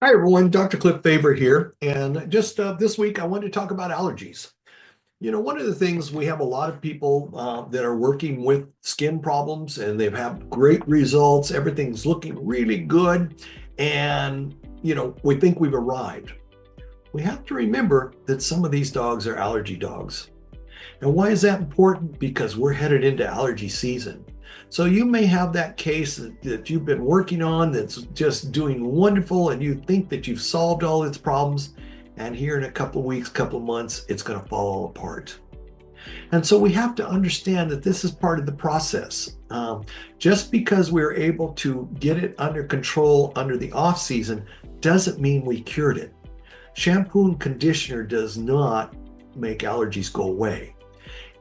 Hi, everyone. Dr. Cliff Faver here. And just this week, I wanted to talk about allergies. One of the things we have a lot of people that are working with skin problems and they've had great results. Everything's looking really good. And, we think we've arrived. We have to remember that some of these dogs are allergy dogs. And why is that important? Because we're headed into allergy season. So you may have that case that you've been working on that's just doing wonderful and you think that you've solved all its problems. And here in a couple of weeks, couple of months, it's going to fall all apart. And so we have to understand that this is part of the process. Just because we're able to get it under control under the off season doesn't mean we cured it. Shampoo and conditioner does not make allergies go away.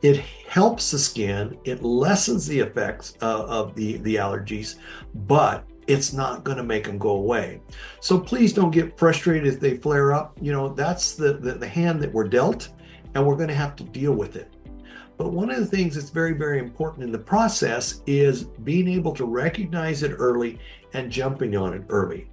It helps the skin, it lessens the effects of the allergies, but it's not going to make them go away. So please don't get frustrated if they flare up. That's the hand that we're dealt, and we're going to have to deal with it. But one of the things that's very, very important in the process is being able to recognize it early and jumping on it early.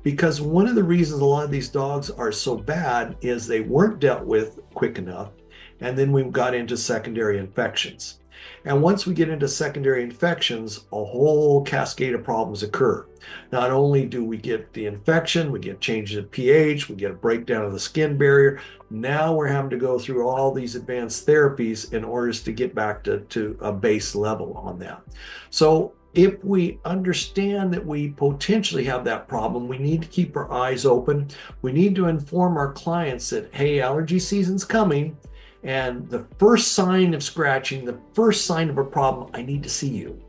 Because one of the reasons a lot of these dogs are so bad is they weren't dealt with quick enough. And then we got into secondary infections. And once we get into secondary infections, a whole cascade of problems occur. Not only do we get the infection, we get changes in pH, we get a breakdown of the skin barrier. Now we're having to go through all these advanced therapies in order to get back to a base level on that. So if we understand that we potentially have that problem, we need to keep our eyes open. We need to inform our clients that, hey, allergy season's coming. And the first sign of scratching, the first sign of a problem, I need to see you.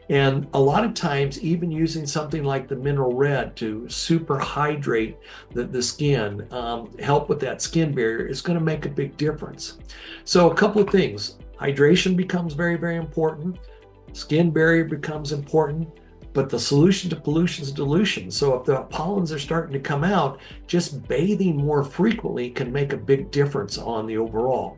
And a lot of times, even using something like the mineral red to super hydrate the skin, help with that skin barrier, is going to make a big difference. So a couple of things. Hydration becomes very, very important. Skin barrier becomes important. But the solution to pollution is dilution. So if the pollens are starting to come out, just bathing more frequently can make a big difference on the overall.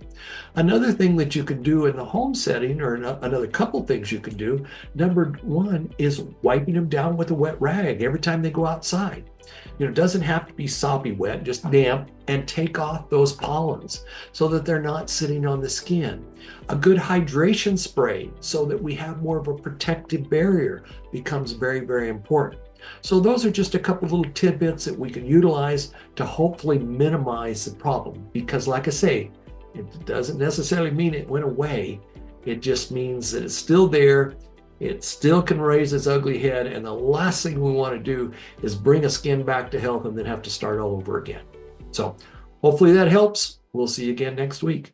Another thing that you can do in the home setting, or another couple things you can do, number one is wiping them down with a wet rag every time they go outside. It doesn't have to be soppy wet, just damp, and take off those pollens so that they're not sitting on the skin. A good hydration spray so that we have more of a protective barrier becomes very, very important. So those are just a couple of little tidbits that we can utilize to hopefully minimize the problem. Because like I say, it doesn't necessarily mean it went away. It just means that it's still there. It still can raise its ugly head. And the last thing we want to do is bring a skin back to health and then have to start all over again. So hopefully that helps. We'll see you again next week.